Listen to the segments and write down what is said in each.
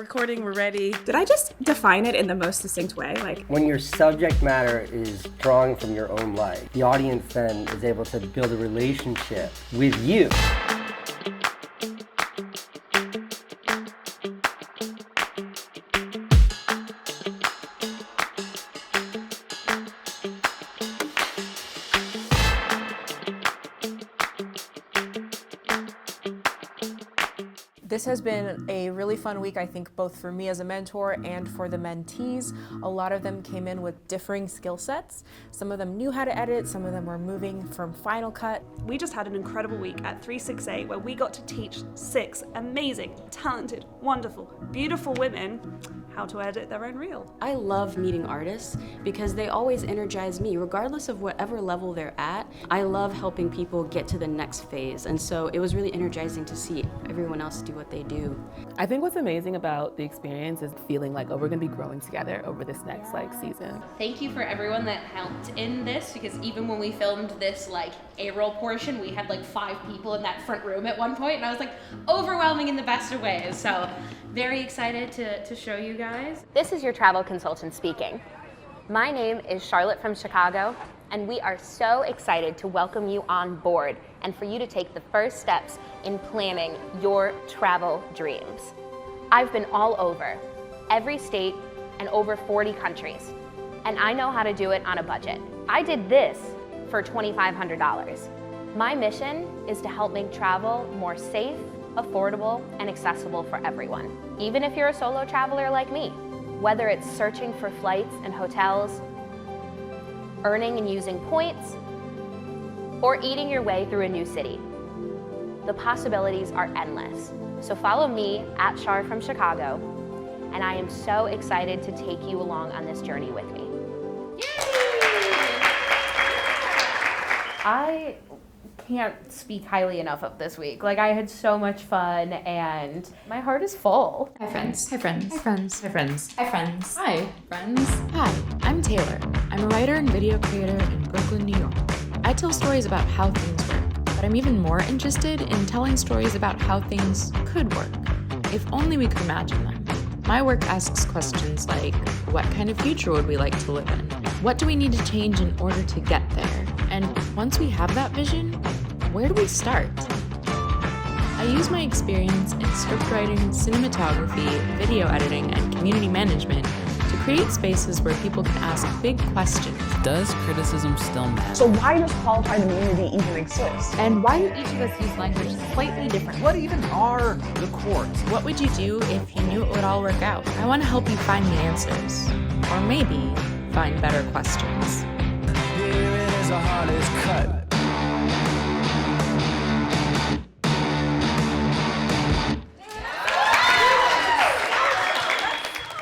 recording, we're ready. Did I just define it in the most succinct way? Like, when your subject matter is drawing from your own life, the audience then is able to build a relationship with you. This has been a really fun week, I think, both for me as a mentor and for the mentees. A lot of them came in with differing skill sets. Some of them knew how to edit, some of them were moving from Final Cut. We just had an incredible week at 368 where we got to teach 6 amazing, talented, wonderful, beautiful women how to edit their own reel. I love meeting artists because they always energize me, regardless of whatever level they're at. I love helping people get to the next phase, and so it was really energizing to see everyone else do what they do. I think what's amazing about the experience is feeling like, oh, we're gonna be growing together over this next season. Thank you for everyone that helped in this, because even when we filmed this A-roll portion, we had 5 people in that front room at one point, and I was overwhelming in the best of ways. So very excited to show you guys. This is your travel consultant speaking. My name is Charlotte from Chicago, and we are so excited to welcome you on board and for you to take the first steps in planning your travel dreams. I've been all over, every state and over 40 countries, and I know how to do it on a budget. I did this for $2,500. My mission is to help make travel more safe, affordable, and accessible for everyone. Even if you're a solo traveler like me, whether it's searching for flights and hotels, earning and using points, or eating your way through a new city. The possibilities are endless. So follow me at Char from Chicago, and I am so excited to take you along on this journey with me. I can't speak highly enough of this week. I had so much fun and my heart is full. Hi friends. Hi friends. Hi friends. Hi friends. Hi friends. Hi friends. Hi, I'm Taylor. I'm a writer and video creator in Brooklyn, New York. I tell stories about how things work, but I'm even more interested in telling stories about how things could work, if only we could imagine them. My work asks questions like, what kind of future would we like to live in? What do we need to change in order to get there? And once we have that vision, where do we start? I use my experience in scriptwriting, cinematography, video editing, and community management to create spaces where people can ask big questions. Does criticism still matter? So why does qualified immunity even exist? And why do each of us use language slightly different? What even are the courts? What would you do if you knew it would all work out? I want to help you find the answers. Or maybe find better questions. Here it is, a Hallease cut.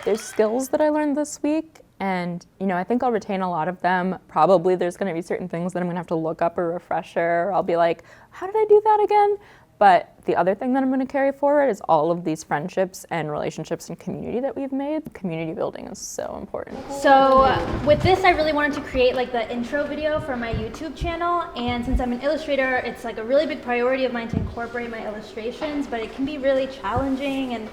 There's skills that I learned this week, and I think I'll retain a lot of them. Probably there's going to be certain things that I'm going to have to look up or refresher. I'll be like, how did I do that again? But the other thing that I'm going to carry forward is all of these friendships and relationships and community that we've made. Community building is so important. So with this, I really wanted to create the intro video for my YouTube channel. And since I'm an illustrator, it's a really big priority of mine to incorporate my illustrations, but it can be really challenging and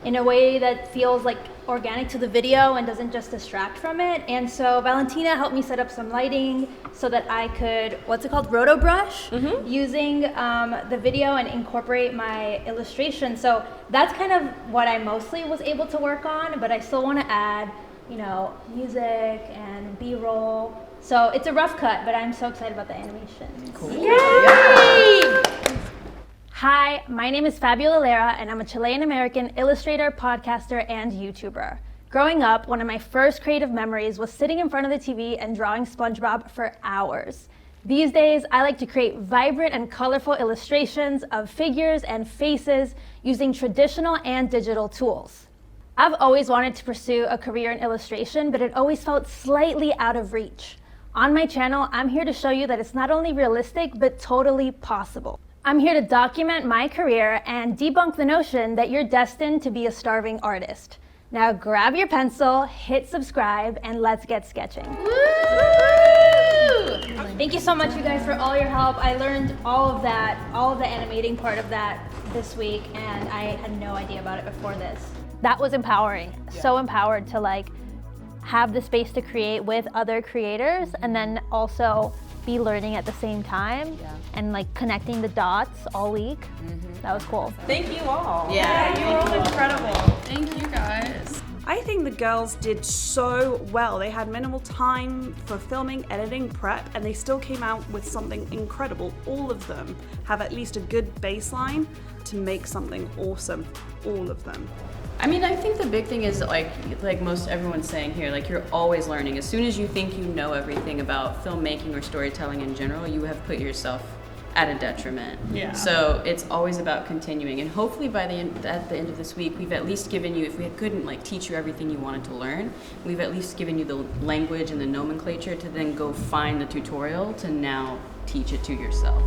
in a way that feels organic to the video and doesn't just distract from it. And so Valentina helped me set up some lighting so that I could, roto brush, using the video and incorporate my illustration. So that's kind of what I mostly was able to work on, but I still want to add, music and B-roll. So it's a rough cut, but I'm so excited about the animation. Cool. Yay! Hi, my name is Fabiola Lara, and I'm a Chilean-American illustrator, podcaster, and YouTuber. Growing up, one of my first creative memories was sitting in front of the TV and drawing SpongeBob for hours. These days, I like to create vibrant and colorful illustrations of figures and faces using traditional and digital tools. I've always wanted to pursue a career in illustration, but it always felt slightly out of reach. On my channel, I'm here to show you that it's not only realistic, but totally possible. I'm here to document my career and debunk the notion that you're destined to be a starving artist. Now grab your pencil, hit subscribe, and let's get sketching. Woo! Thank you so much, you guys, for all your help. I learned all of the animating part of that this week, and I had no idea about it before this. that was empowering. So empowered to like have the space to create with other creators and then also be learning at the same time and like connecting the dots all week. That was cool. Thank you all. Yeah, you all incredible. Thank you guys. I think the girls did so well. They had minimal time for filming, editing, prep, and they still came out with something incredible. All of them have at least a good baseline to make something awesome. All of them. I mean, I think the big thing is like most everyone's saying here, like you're always learning. As soon as you think you know everything about filmmaking or storytelling in general, you have put yourself at a detriment. Yeah. So it's always about continuing, and hopefully by at the end of this week, we've at least given you, if we couldn't like teach you everything you wanted to learn, we've at least given you the language and the nomenclature to then go find the tutorial to now teach it to yourself.